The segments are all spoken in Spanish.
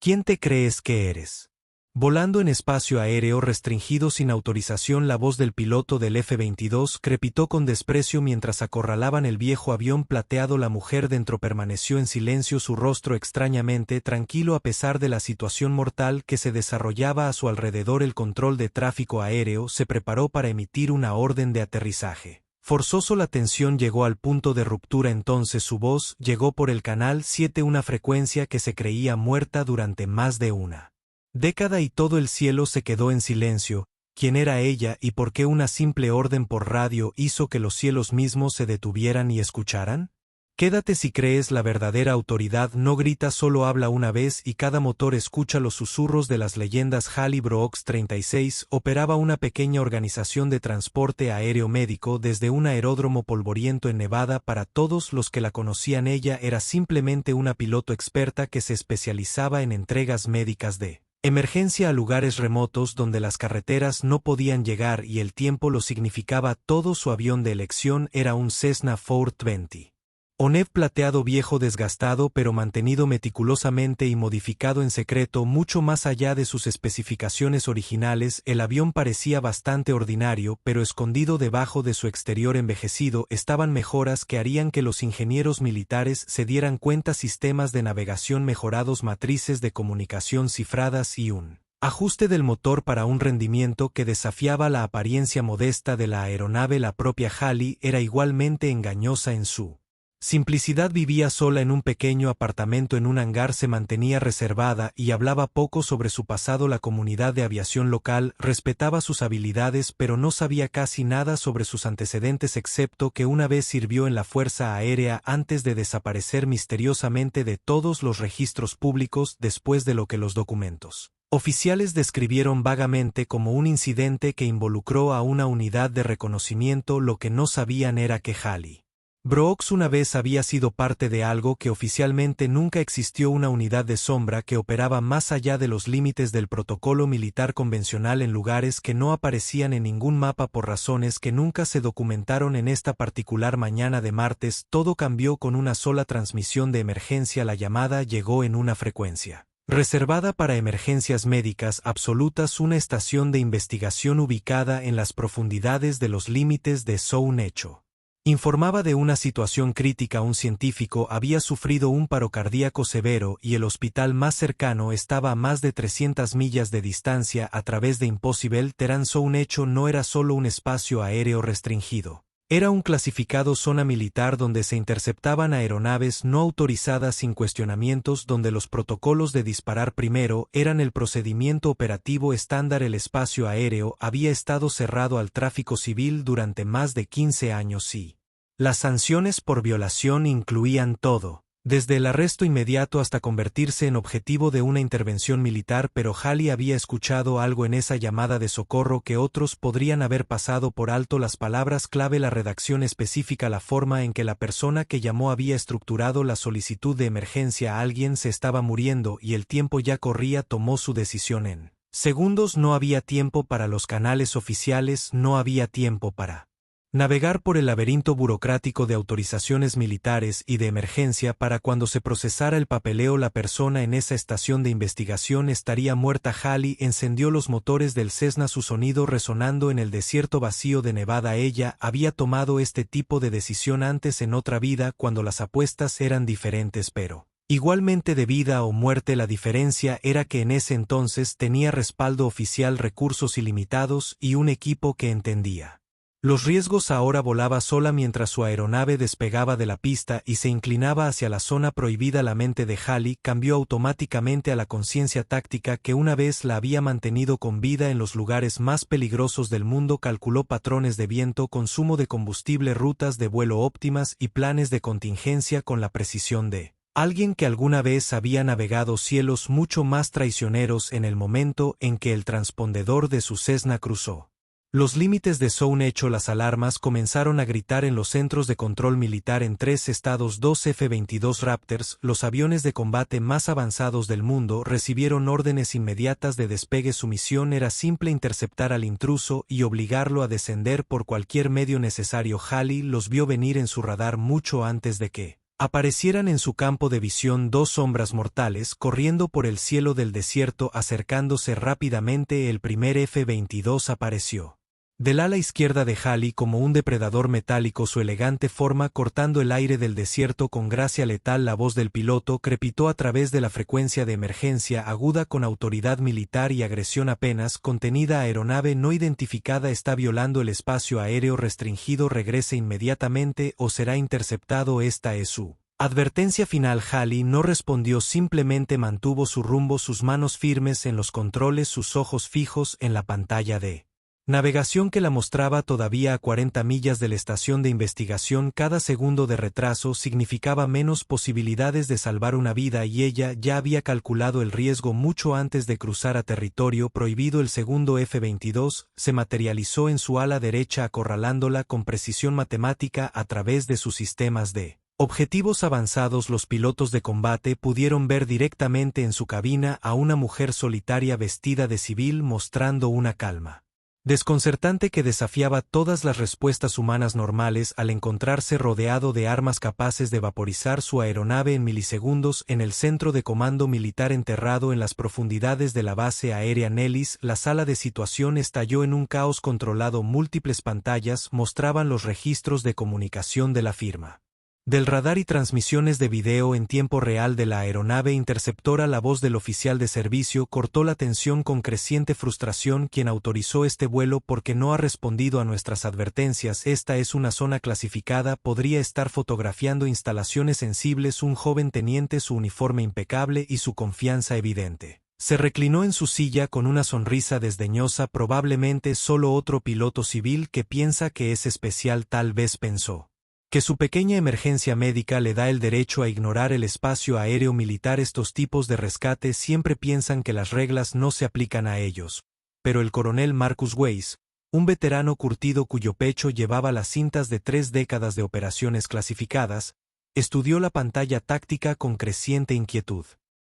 ¿Quién te crees que eres? Volando en espacio aéreo restringido sin autorización, la voz del piloto del F-22 crepitó con desprecio mientras acorralaban el viejo avión plateado. La mujer dentro permaneció en silencio, su rostro extrañamente tranquilo a pesar de la situación mortal que se desarrollaba a su alrededor. El control de tráfico aéreo se preparó para emitir una orden de aterrizaje. Forzoso, la tensión llegó al punto de ruptura. Entonces su voz llegó por el canal 7, una frecuencia que se creía muerta durante más de una década, y todo el cielo se quedó en silencio. ¿Quién era ella y por qué una simple orden por radio hizo que los cielos mismos se detuvieran y escucharan? Quédate si crees la verdadera autoridad no grita, solo habla una vez y cada motor escucha los susurros de las leyendas. Hallie Brooks, 36, operaba una pequeña organización de transporte aéreo médico desde un aeródromo polvoriento en Nevada. Para todos los que la conocían, ella era simplemente una piloto experta que se especializaba en entregas médicas de emergencia a lugares remotos donde las carreteras no podían llegar y el tiempo lo significaba todo. Su avión de elección era un Cessna 420. Onev plateado, viejo, desgastado, pero mantenido meticulosamente y modificado en secreto mucho más allá de sus especificaciones originales. El avión parecía bastante ordinario, pero escondido debajo de su exterior envejecido estaban mejoras que harían que los ingenieros militares se dieran cuenta: sistemas de navegación mejorados, matrices de comunicación cifradas y un ajuste del motor para un rendimiento que desafiaba la apariencia modesta de la aeronave. La propia Hallie era igualmente engañosa en su simplicidad. Vivía sola en un pequeño apartamento en un hangar, se mantenía reservada y hablaba poco sobre su pasado. La comunidad de aviación local respetaba sus habilidades, pero no sabía casi nada sobre sus antecedentes, excepto que una vez sirvió en la Fuerza Aérea antes de desaparecer misteriosamente de todos los registros públicos después de lo que los documentos oficiales describieron vagamente como un incidente que involucró a una unidad de reconocimiento. Lo que no sabían era que Hallie Brooks una vez había sido parte de algo que oficialmente nunca existió: una unidad de sombra que operaba más allá de los límites del protocolo militar convencional en lugares que no aparecían en ningún mapa por razones que nunca se documentaron. En esta particular mañana de martes, todo cambió con una sola transmisión de emergencia. La llamada llegó en una frecuencia reservada para emergencias médicas absolutas, una estación de investigación ubicada en las profundidades de los límites de Zone Echo. Informaba de una situación crítica: un científico había sufrido un paro cardíaco severo y el hospital más cercano estaba a más de 300 millas de distancia a través de Impossible Terrain. Zone Echo no era solo un espacio aéreo restringido. Era un clasificado zona militar donde se interceptaban aeronaves no autorizadas sin cuestionamientos, donde los protocolos de disparar primero eran el procedimiento operativo estándar. El espacio aéreo había estado cerrado al tráfico civil durante más de 15 años y las sanciones por violación incluían todo, desde el arresto inmediato hasta convertirse en objetivo de una intervención militar. Pero Hallie había escuchado algo en esa llamada de socorro que otros podrían haber pasado por alto: las palabras clave, la redacción específica, la forma en que la persona que llamó había estructurado la solicitud de emergencia. Alguien se estaba muriendo y el tiempo ya corría. Tomó su decisión en segundos. No había tiempo para los canales oficiales, no había tiempo para navegar por el laberinto burocrático de autorizaciones militares y de emergencia. Para cuando se procesara el papeleo, la persona en esa estación de investigación estaría muerta. Hallie encendió los motores del Cessna, su sonido resonando en el desierto vacío de Nevada. Ella había tomado este tipo de decisión antes en otra vida, cuando las apuestas eran diferentes, pero igualmente de vida o muerte. La diferencia era que en ese entonces tenía respaldo oficial, recursos ilimitados y un equipo que entendía los riesgos. Ahora volaba sola mientras su aeronave despegaba de la pista y se inclinaba hacia la zona prohibida. La mente de Hallie cambió automáticamente a la conciencia táctica que una vez la había mantenido con vida en los lugares más peligrosos del mundo. Calculó patrones de viento, consumo de combustible, rutas de vuelo óptimas y planes de contingencia con la precisión de alguien que alguna vez había navegado cielos mucho más traicioneros. En el momento en que el transpondedor de su Cessna cruzó los límites de Zone Echo, las alarmas comenzaron a gritar en los centros de control militar en 3 estados. 2 F-22 Raptors, los aviones de combate más avanzados del mundo, recibieron órdenes inmediatas de despegue. Su misión era simple: interceptar al intruso y obligarlo a descender por cualquier medio necesario. Hallie los vio venir en su radar mucho antes de que aparecieran en su campo de visión dos sombras mortales corriendo por el cielo del desierto acercándose rápidamente. El primer F-22 apareció del ala izquierda de Halley como un depredador metálico, su elegante forma cortando el aire del desierto con gracia letal. La voz del piloto crepitó a través de la frecuencia de emergencia aguda con autoridad militar y agresión apenas contenida. Aeronave no identificada está violando el espacio aéreo restringido, regrese inmediatamente o será interceptado. Esta es su advertencia final. Halley no respondió, simplemente mantuvo su rumbo, sus manos firmes en los controles, sus ojos fijos en la pantalla de navegación que la mostraba todavía a 40 millas de la estación de investigación. Cada segundo de retraso significaba menos posibilidades de salvar una vida y ella ya había calculado el riesgo mucho antes de cruzar a territorio prohibido. El segundo F-22 se materializó en su ala derecha acorralándola con precisión matemática a través de sus sistemas de objetivos avanzados. Los pilotos de combate pudieron ver directamente en su cabina a una mujer solitaria vestida de civil mostrando una calma desconcertante que desafiaba todas las respuestas humanas normales al encontrarse rodeado de armas capaces de vaporizar su aeronave en milisegundos. En el centro de comando militar enterrado en las profundidades de la base aérea Nellis, la sala de situación estalló en un caos controlado. Múltiples pantallas mostraban los registros de comunicación de la firma del radar y transmisiones de video en tiempo real de la aeronave interceptora. La voz del oficial de servicio cortó la tensión con creciente frustración. Quien autorizó este vuelo porque no ha respondido a nuestras advertencias. Esta es una zona clasificada, podría estar fotografiando instalaciones sensibles. Un joven teniente, su uniforme impecable y su confianza evidente, se reclinó en su silla con una sonrisa desdeñosa. Probablemente solo otro piloto civil que piensa que es especial, tal vez pensó que su pequeña emergencia médica le da el derecho a ignorar el espacio aéreo militar. Estos tipos de rescate siempre piensan que las reglas no se aplican a ellos. Pero el coronel Marcus Weiss, un veterano curtido cuyo pecho llevaba las cintas de 3 décadas de operaciones clasificadas, estudió la pantalla táctica con creciente inquietud.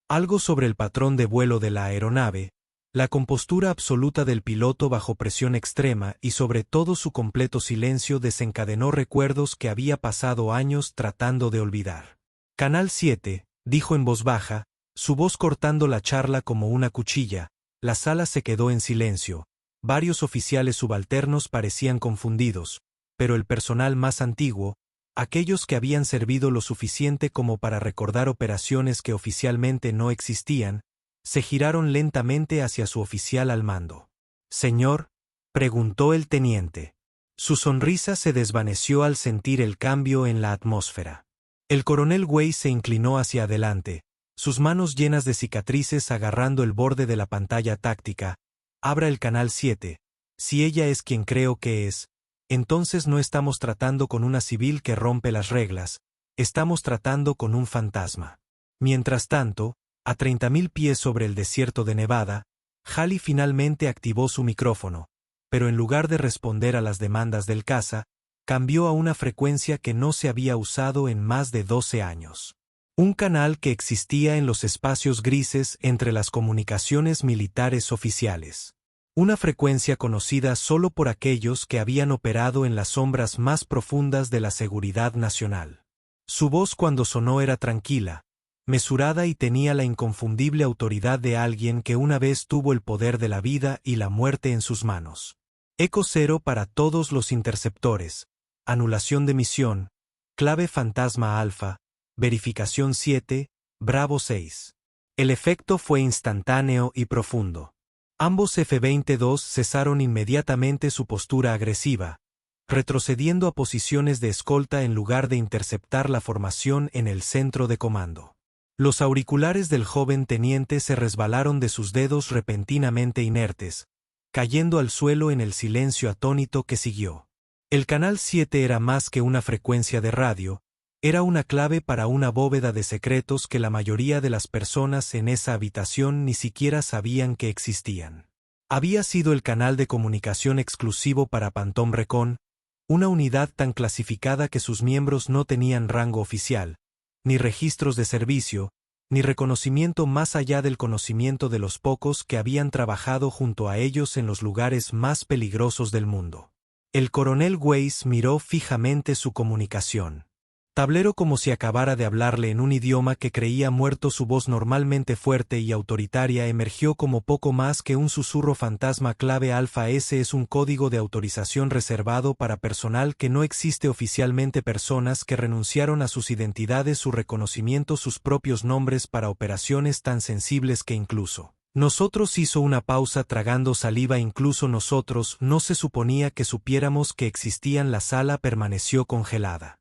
Algo sobre el patrón de vuelo de la aeronave, la compostura absoluta del piloto bajo presión extrema y sobre todo su completo silencio desencadenó recuerdos que había pasado años tratando de olvidar. Canal 7, dijo en voz baja, su voz cortando la charla como una cuchilla. La sala se quedó en silencio. Varios oficiales subalternos parecían confundidos, pero el personal más antiguo, aquellos que habían servido lo suficiente como para recordar operaciones que oficialmente no existían, se giraron lentamente hacia su oficial al mando. «Señor», preguntó el teniente. Su sonrisa se desvaneció al sentir el cambio en la atmósfera. El coronel Weiss se inclinó hacia adelante, sus manos llenas de cicatrices agarrando el borde de la pantalla táctica. «Abra el canal 7. Si ella es quien creo que es, entonces no estamos tratando con una civil que rompe las reglas, estamos tratando con un fantasma». Mientras tanto, a 30.000 pies sobre el desierto de Nevada, Halley finalmente activó su micrófono, pero en lugar de responder a las demandas del caza, cambió a una frecuencia que no se había usado en más de 12 años. Un canal que existía en los espacios grises entre las comunicaciones militares oficiales. Una frecuencia conocida solo por aquellos que habían operado en las sombras más profundas de la seguridad nacional. Su voz cuando sonó era tranquila, mesurada y tenía la inconfundible autoridad de alguien que una vez tuvo el poder de la vida y la muerte en sus manos. Eco 0 para todos los interceptores. Anulación de misión. Clave fantasma alfa. Verificación 7. Bravo 6. El efecto fue instantáneo y profundo. Ambos F-22 cesaron inmediatamente su postura agresiva, retrocediendo a posiciones de escolta en lugar de interceptar la formación en el centro de comando. Los auriculares del joven teniente se resbalaron de sus dedos repentinamente inertes, cayendo al suelo en el silencio atónito que siguió. El canal 7 era más que una frecuencia de radio, era una clave para una bóveda de secretos que la mayoría de las personas en esa habitación ni siquiera sabían que existían. Había sido el canal de comunicación exclusivo para Phantom Recon, una unidad tan clasificada que sus miembros no tenían rango oficial, ni registros de servicio, ni reconocimiento más allá del conocimiento de los pocos que habían trabajado junto a ellos en los lugares más peligrosos del mundo. El coronel Weiss miró fijamente su comunicación. Tablero como si acabara de hablarle en un idioma que creía muerto. Su voz normalmente fuerte y autoritaria emergió como poco más que un susurro fantasma. Clave Alfa S es un código de autorización reservado para personal que no existe oficialmente, personas que renunciaron a sus identidades, su reconocimiento, sus propios nombres para operaciones tan sensibles que incluso nosotros. Hizo una pausa tragando saliva. Incluso nosotros no se suponía que supiéramos que existían. La sala permaneció congelada.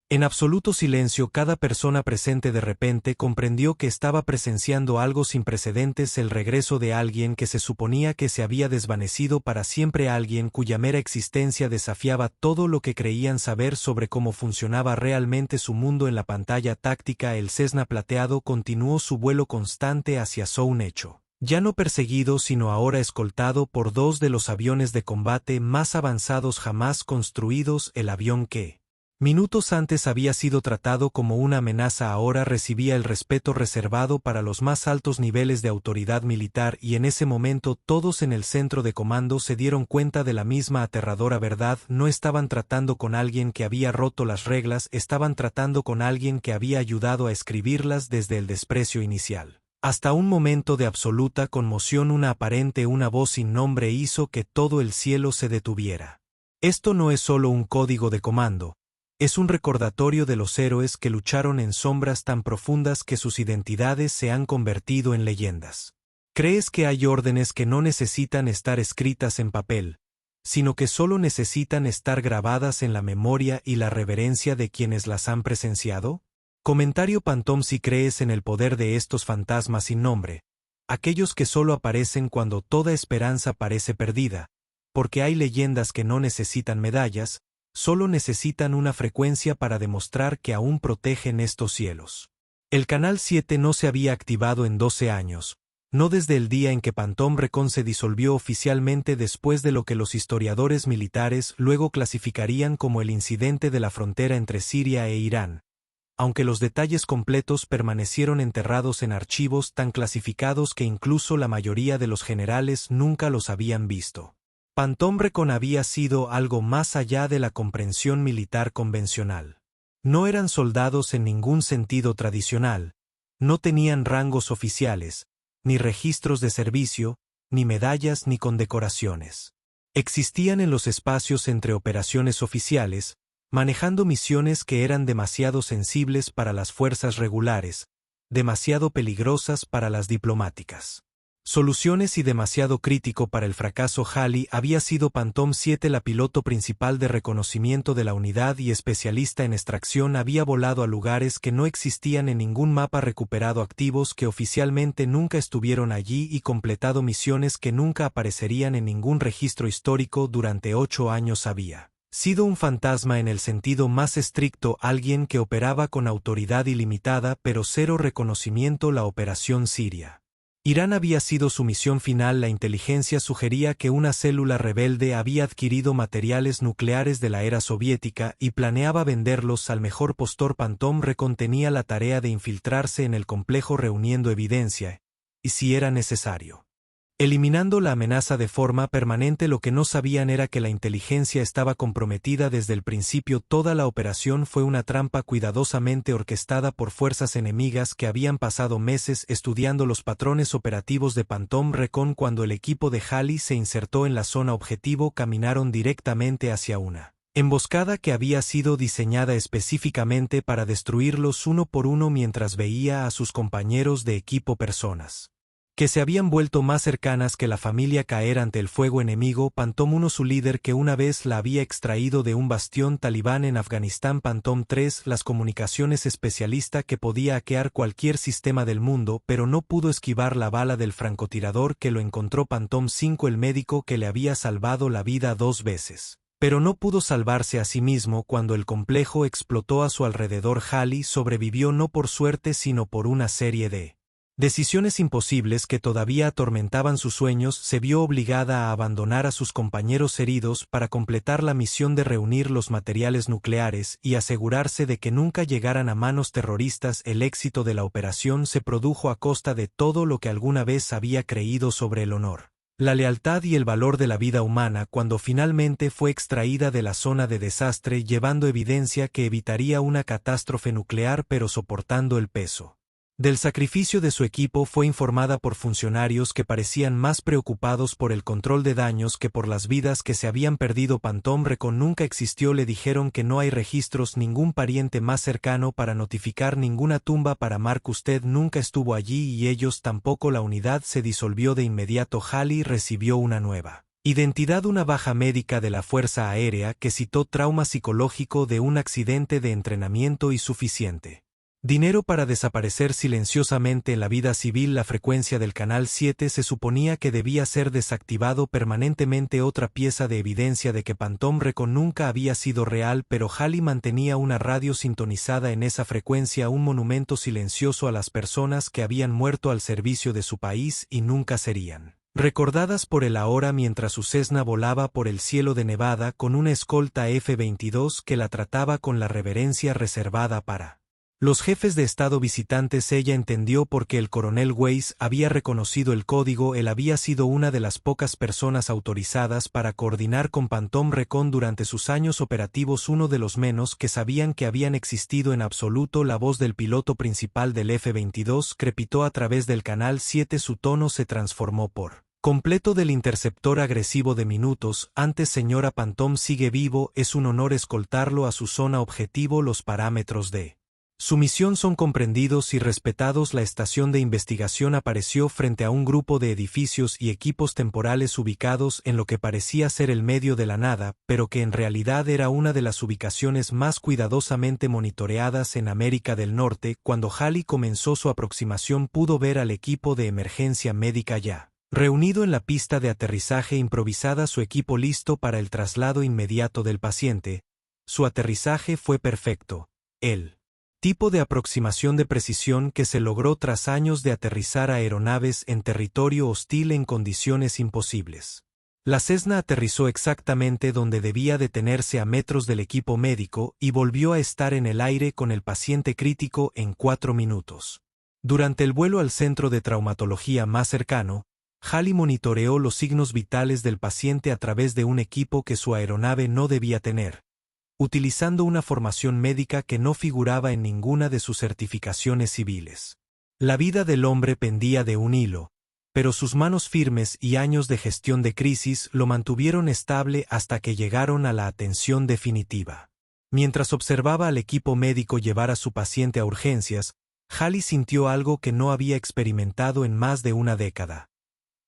En absoluto silencio. Cada persona presente de repente comprendió que estaba presenciando algo sin precedentes, el regreso de alguien que se suponía que se había desvanecido para siempre, alguien cuya mera existencia desafiaba todo lo que creían saber sobre cómo funcionaba realmente su mundo. En la pantalla táctica, el Cessna plateado continuó su vuelo constante hacia Sound-Echo, ya no perseguido sino ahora escoltado por dos de los aviones de combate más avanzados jamás construidos. El avión que minutos antes había sido tratado como una amenaza ahora recibía el respeto reservado para los más altos niveles de autoridad militar, y en ese momento todos en el centro de comando se dieron cuenta de la misma aterradora verdad. No estaban tratando con alguien que había roto las reglas, estaban tratando con alguien que había ayudado a escribirlas desde el desprecio inicial hasta un momento de absoluta conmoción. Una voz sin nombre hizo que todo el cielo se detuviera. Esto no es solo un código de comando. Es un recordatorio de los héroes que lucharon en sombras tan profundas que sus identidades se han convertido en leyendas. ¿Crees que hay órdenes que no necesitan estar escritas en papel, sino que solo necesitan estar grabadas en la memoria y la reverencia de quienes las han presenciado? Comentario Phantom. Si crees en el poder de estos fantasmas sin nombre, aquellos que solo aparecen cuando toda esperanza parece perdida, porque hay leyendas que no necesitan medallas, solo necesitan una frecuencia para demostrar que aún protegen estos cielos. El Canal 7 no se había activado en 12 años, no desde el día en que Phantom Recon se disolvió oficialmente, después de lo que los historiadores militares luego clasificarían como el incidente de la frontera entre Siria e Irán, aunque los detalles completos permanecieron enterrados en archivos tan clasificados que incluso la mayoría de los generales nunca los habían visto. Phantom Recon había sido algo más allá de la comprensión militar convencional. No eran soldados en ningún sentido tradicional, no tenían rangos oficiales, ni registros de servicio, ni medallas ni condecoraciones. Existían en los espacios entre operaciones oficiales, manejando misiones que eran demasiado sensibles para las fuerzas regulares, demasiado peligrosas para las diplomáticas. Soluciones y demasiado crítico para el fracaso. Halley había sido Phantom 7, la piloto principal de reconocimiento de la unidad y especialista en extracción. Había volado a lugares que no existían en ningún mapa, recuperado activos que oficialmente nunca estuvieron allí y completado misiones que nunca aparecerían en ningún registro histórico. Durante 8 años había sido un fantasma en el sentido más estricto, alguien que operaba con autoridad ilimitada pero cero reconocimiento. La operación Siria Irán había sido su misión final. La inteligencia sugería que una célula rebelde había adquirido materiales nucleares de la era soviética y planeaba venderlos al mejor postor. Phantom Recon tenía la tarea de infiltrarse en el complejo reuniendo evidencia, y si era necesario, eliminando la amenaza de forma permanente. Lo que no sabían era que la inteligencia estaba comprometida desde el principio. Toda la operación fue una trampa cuidadosamente orquestada por fuerzas enemigas que habían pasado meses estudiando los patrones operativos de Phantom Recon. Cuando el equipo de Halley se insertó en la zona objetivo, caminaron directamente hacia una emboscada que había sido diseñada específicamente para destruirlos uno por uno, mientras veía a sus compañeros de equipo, personas que se habían vuelto más cercanas que la familia, caer ante el fuego enemigo. Phantom 1, su líder, que una vez la había extraído de un bastión talibán en Afganistán. Phantom 3, las comunicaciones, especialista que podía hackear cualquier sistema del mundo, pero no pudo esquivar la bala del francotirador que lo encontró. Phantom 5, el médico que le había salvado la vida 2 veces, pero no pudo salvarse a sí mismo cuando el complejo explotó a su alrededor. Halley sobrevivió no por suerte sino por una serie de decisiones imposibles que todavía atormentaban sus sueños. Se vio obligada a abandonar a sus compañeros heridos para completar la misión de reunir los materiales nucleares y asegurarse de que nunca llegaran a manos terroristas. El éxito de la operación se produjo a costa de todo lo que alguna vez había creído sobre el honor, La lealtad y el valor de la vida humana cuando finalmente fue extraída de la zona de desastre, llevando evidencia que evitaría una catástrofe nuclear pero soportando el peso del sacrificio de su equipo. Fue informada por funcionarios que parecían más preocupados por el control de daños que por las vidas que se habían perdido. Phantom Recon nunca existió. Le dijeron que no hay registros, ningún pariente más cercano para notificar, ninguna tumba para Mark. Usted nunca estuvo allí y ellos tampoco. La unidad se disolvió de inmediato. Halley recibió una nueva identidad, una baja médica de la Fuerza Aérea que citó trauma psicológico de un accidente de entrenamiento y suficiente dinero para desaparecer silenciosamente en la vida civil. La frecuencia del Canal 7 se suponía que debía ser desactivado permanentemente, otra pieza de evidencia de que Phantom Recon nunca había sido real, pero Halley mantenía una radio sintonizada en esa frecuencia, un monumento silencioso a las personas que habían muerto al servicio de su país y nunca serían recordadas por él ahora, mientras su Cessna volaba por el cielo de Nevada con una escolta F-22 que la trataba con la reverencia reservada para los jefes de Estado visitantes. Ella entendió por qué el coronel Weiss había reconocido el código. Él había sido una de las pocas personas autorizadas para coordinar con Phantom Recon durante sus años operativos, uno de los menos que sabían que habían existido en absoluto. La voz del piloto principal del F-22 crepitó a través del Canal 7. Su tono se transformó por completo del interceptor agresivo de minutos antes. Señora Phantom sigue vivo, es un honor escoltarlo a su zona objetivo. Los parámetros de su misión son comprendidos y respetados. La estación de investigación apareció frente a un grupo de edificios y equipos temporales ubicados en lo que parecía ser el medio de la nada, pero que en realidad era una de las ubicaciones más cuidadosamente monitoreadas en América del Norte. Cuando Halley comenzó su aproximación, pudo ver al equipo de emergencia médica ya reunido en la pista de aterrizaje improvisada, su equipo listo para el traslado inmediato del paciente. Su aterrizaje fue perfecto. El tipo de aproximación de precisión que se logró tras años de aterrizar aeronaves en territorio hostil en condiciones imposibles. La Cessna aterrizó exactamente donde debía detenerse, a metros del equipo médico, y volvió a estar en el aire con el paciente crítico en 4 minutos. Durante el vuelo al centro de traumatología más cercano, Halley monitoreó los signos vitales del paciente a través de un equipo que su aeronave no debía tener, utilizando una formación médica que no figuraba en ninguna de sus certificaciones civiles. La vida del hombre pendía de un hilo, pero sus manos firmes y años de gestión de crisis lo mantuvieron estable hasta que llegaron a la atención definitiva. Mientras observaba al equipo médico llevar a su paciente a urgencias, Halley sintió algo que no había experimentado en más de una década.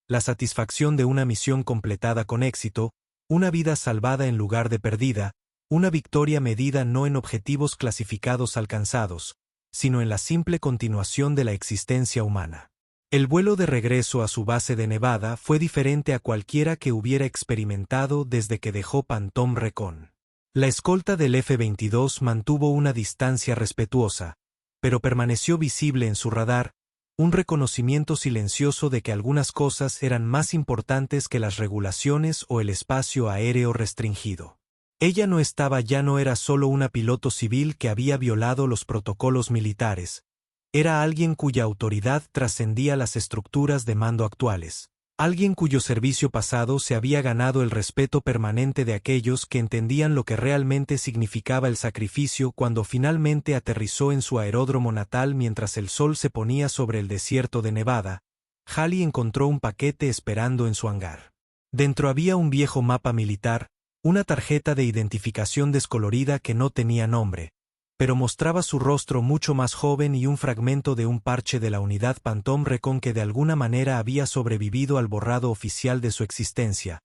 La satisfacción de una misión completada con éxito, una vida salvada en lugar de perdida, una victoria medida no en objetivos clasificados alcanzados, sino en la simple continuación de la existencia humana. El vuelo de regreso a su base de Nevada fue diferente a cualquiera que hubiera experimentado desde que dejó Phantom Recon. La escolta del F-22 mantuvo una distancia respetuosa, pero permaneció visible en su radar, un reconocimiento silencioso de que algunas cosas eran más importantes que las regulaciones o el espacio aéreo restringido. Ella no estaba, ya no era solo una piloto civil que había violado los protocolos militares, era alguien cuya autoridad trascendía las estructuras de mando actuales, alguien cuyo servicio pasado se había ganado el respeto permanente de aquellos que entendían lo que realmente significaba el sacrificio. Cuando finalmente aterrizó en su aeródromo natal mientras el sol se ponía sobre el desierto de Nevada, Halley encontró un paquete esperando en su hangar. Dentro había un viejo mapa militar, una tarjeta de identificación descolorida que no tenía nombre, pero mostraba su rostro mucho más joven, y un fragmento de un parche de la unidad Phantom Recon que de alguna manera había sobrevivido al borrado oficial de su existencia.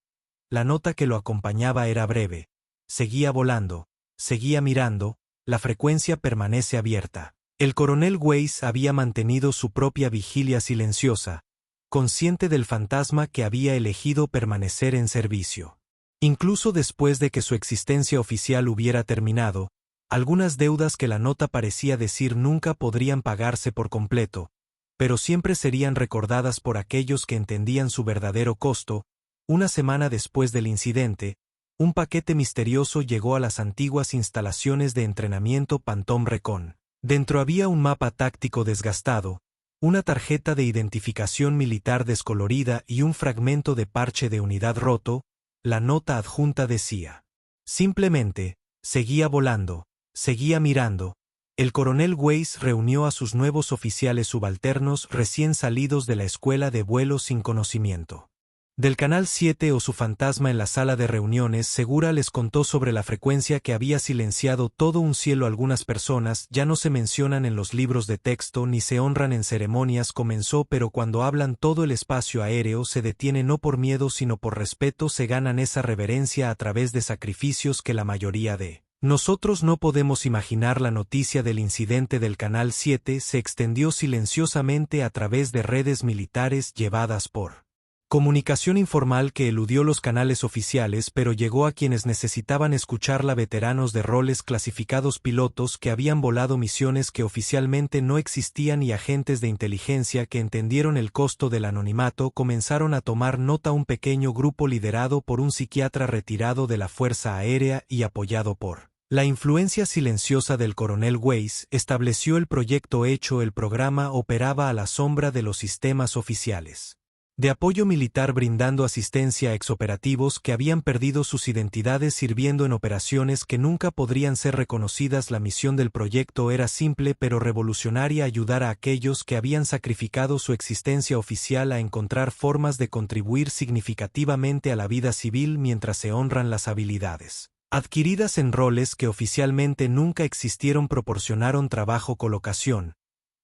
La nota que lo acompañaba era breve: seguía volando, seguía mirando, la frecuencia permanece abierta. El coronel Weiss había mantenido su propia vigilia silenciosa, consciente del fantasma que había elegido permanecer en servicio. Incluso después de que su existencia oficial hubiera terminado, algunas deudas que la nota parecía decir nunca podrían pagarse por completo, pero siempre serían recordadas por aquellos que entendían su verdadero costo. Una semana después del incidente, un paquete misterioso llegó a las antiguas instalaciones de entrenamiento Phantom Recon. Dentro había un mapa táctico desgastado, una tarjeta de identificación militar descolorida y un fragmento de parche de unidad roto. La nota adjunta decía: simplemente, seguía volando, seguía mirando. El coronel Weiss reunió a sus nuevos oficiales subalternos recién salidos de la escuela de vuelo sin conocimiento del Canal 7 o su fantasma en la sala de reuniones. Segura les contó sobre la frecuencia que había silenciado todo un cielo. Algunas personas ya no se mencionan en los libros de texto ni se honran en ceremonias. Comenzó, pero cuando hablan todo el espacio aéreo se detiene no por miedo sino por respeto. Se ganan esa reverencia a través de sacrificios que la mayoría de nosotros no podemos imaginar. La noticia del incidente del Canal 7 se extendió silenciosamente a través de redes militares llevadas por comunicación informal que eludió los canales oficiales, pero llegó a quienes necesitaban escucharla: veteranos de roles clasificados, pilotos que habían volado misiones que oficialmente no existían y agentes de inteligencia que entendieron el costo del anonimato. Comenzaron a tomar nota. Un pequeño grupo liderado por un psiquiatra retirado de la Fuerza Aérea y apoyado por la influencia silenciosa del coronel Weiss estableció el proyecto Hecho. El programa operaba a la sombra de los sistemas oficiales de apoyo militar, brindando asistencia a exoperativos que habían perdido sus identidades, sirviendo en operaciones que nunca podrían ser reconocidas. La misión del proyecto era simple pero revolucionaria: ayudar a aquellos que habían sacrificado su existencia oficial a encontrar formas de contribuir significativamente a la vida civil mientras se honran las habilidades adquiridas en roles que oficialmente nunca existieron. Proporcionaron trabajo, colocación,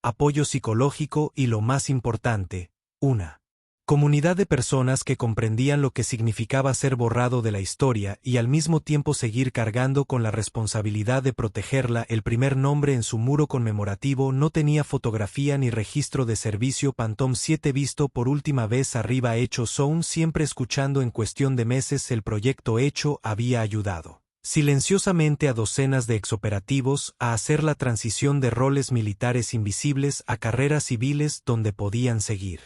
apoyo psicológico y, lo más importante, una comunidad de personas que comprendían lo que significaba ser borrado de la historia y al mismo tiempo seguir cargando con la responsabilidad de protegerla. El primer nombre en su muro conmemorativo no tenía fotografía ni registro de servicio. Phantom 7 visto por última vez arriba. Hecho Zone. Siempre escuchando. En cuestión de meses el proyecto Hecho había ayudado silenciosamente a docenas de exoperativos a hacer la transición de roles militares invisibles a carreras civiles donde podían seguir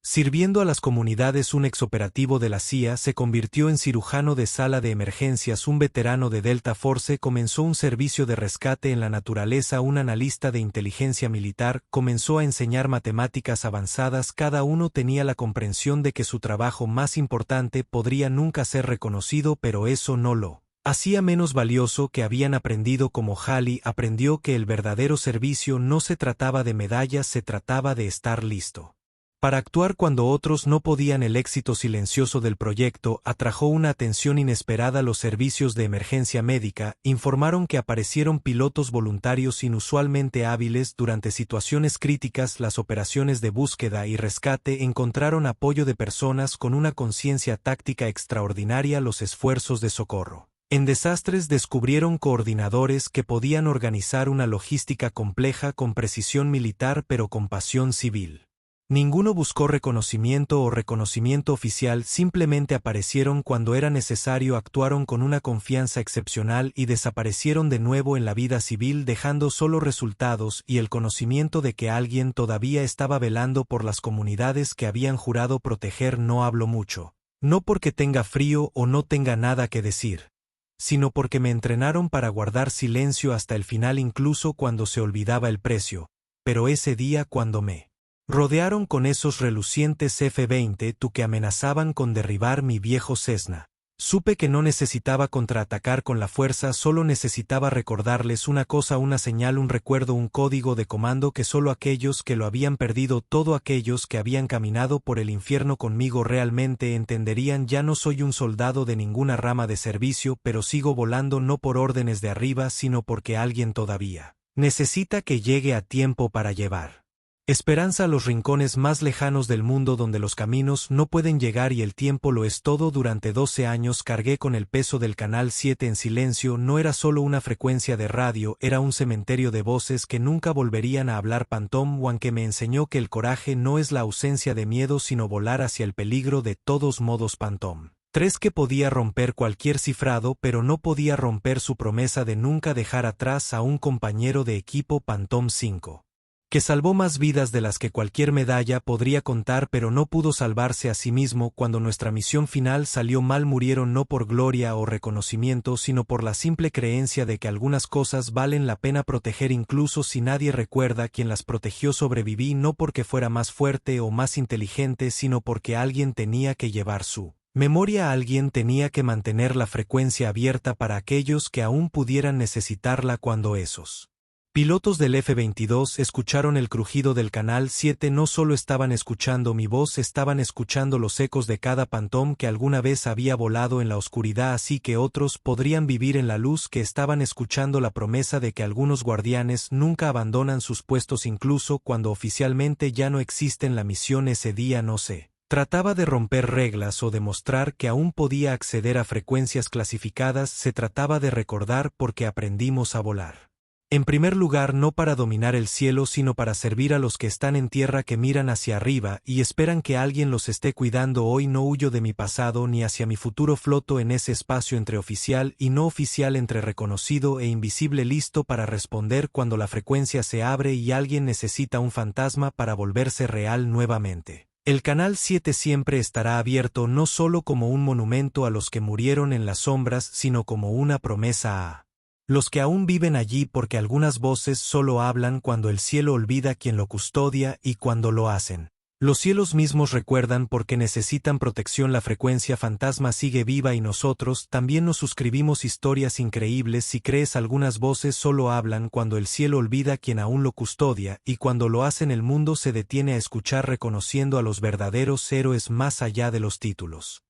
sirviendo a las comunidades. Un exoperativo de la CIA se convirtió en cirujano de sala de emergencias. Un veterano de Delta Force comenzó un servicio de rescate en la naturaleza. Un analista de inteligencia militar comenzó a enseñar matemáticas avanzadas. Cada uno tenía la comprensión de que su trabajo más importante podría nunca ser reconocido, pero eso no lo hacía menos valioso. Que habían aprendido. Como Halley aprendió que el verdadero servicio no se trataba de medallas, se trataba de estar listo para actuar cuando otros no podían. El éxito silencioso del proyecto atrajo una atención inesperada. Los servicios de emergencia médica informaron que aparecieron pilotos voluntarios inusualmente hábiles durante situaciones críticas. Las operaciones de búsqueda y rescate encontraron apoyo de personas con una conciencia táctica extraordinaria. Los esfuerzos de socorro en desastres descubrieron coordinadores que podían organizar una logística compleja con precisión militar pero con pasión civil. Ninguno buscó reconocimiento o reconocimiento oficial, simplemente aparecieron cuando era necesario, actuaron con una confianza excepcional y desaparecieron de nuevo en la vida civil, dejando solo resultados y el conocimiento de que alguien todavía estaba velando por las comunidades que habían jurado proteger. No hablo mucho, no porque tenga frío o no tenga nada que decir, sino porque me entrenaron para guardar silencio hasta el final, incluso cuando se olvidaba el precio. Pero ese día, cuando me rodearon con esos relucientes F-20 que amenazaban con derribar mi viejo Cessna, supe que no necesitaba contraatacar con la fuerza, solo necesitaba recordarles una cosa, una señal, un recuerdo, un código de comando que solo aquellos que lo habían perdido todo, aquellos que habían caminado por el infierno conmigo, realmente entenderían. Ya no soy un soldado de ninguna rama de servicio, pero sigo volando no por órdenes de arriba, sino porque alguien todavía necesita que llegue a tiempo para llevar esperanza a los rincones más lejanos del mundo donde los caminos no pueden llegar y el tiempo lo es todo. Durante 12 años cargué con el peso del Canal 7 en silencio. No era solo una frecuencia de radio, era un cementerio de voces que nunca volverían a hablar. Phantom 1 que me enseñó que el coraje no es la ausencia de miedo sino volar hacia el peligro de todos modos. Phantom 3 que podía romper cualquier cifrado pero no podía romper su promesa de nunca dejar atrás a un compañero de equipo. Phantom 5 que salvó más vidas de las que cualquier medalla podría contar, pero no pudo salvarse a sí mismo cuando nuestra misión final salió mal. Murieron no por gloria o reconocimiento, sino por la simple creencia de que algunas cosas valen la pena proteger incluso si nadie recuerda quién las protegió. Sobreviví no porque fuera más fuerte o más inteligente, sino porque alguien tenía que llevar su memoria. Alguien tenía que mantener la frecuencia abierta para aquellos que aún pudieran necesitarla. Cuando esos pilotos del F-22 escucharon el crujido del Canal 7, no solo estaban escuchando mi voz, estaban escuchando los ecos de cada Phantom que alguna vez había volado en la oscuridad, así que otros podrían vivir en la luz, que estaban escuchando la promesa de que algunos guardianes nunca abandonan sus puestos incluso cuando oficialmente ya no existen. La misión ese día no se trataba de romper reglas o demostrar que aún podía acceder a frecuencias clasificadas, se trataba de recordar por qué aprendimos a volar. En primer lugar, no para dominar el cielo, sino para servir a los que están en tierra, que miran hacia arriba y esperan que alguien los esté cuidando. Hoy no huyo de mi pasado ni hacia mi futuro, floto en ese espacio entre oficial y no oficial, entre reconocido e invisible, listo para responder cuando la frecuencia se abre y alguien necesita un fantasma para volverse real nuevamente. El Canal 7 siempre estará abierto, no solo como un monumento a los que murieron en las sombras, sino como una promesa a los que aún viven allí, porque algunas voces solo hablan cuando el cielo olvida quien lo custodia, y cuando lo hacen, los cielos mismos recuerdan porque necesitan protección. La frecuencia fantasma sigue viva y nosotros también nos suscribimos historias increíbles. Si crees, algunas voces solo hablan cuando el cielo olvida quien aún lo custodia, y cuando lo hacen el mundo se detiene a escuchar, reconociendo a los verdaderos héroes más allá de los títulos.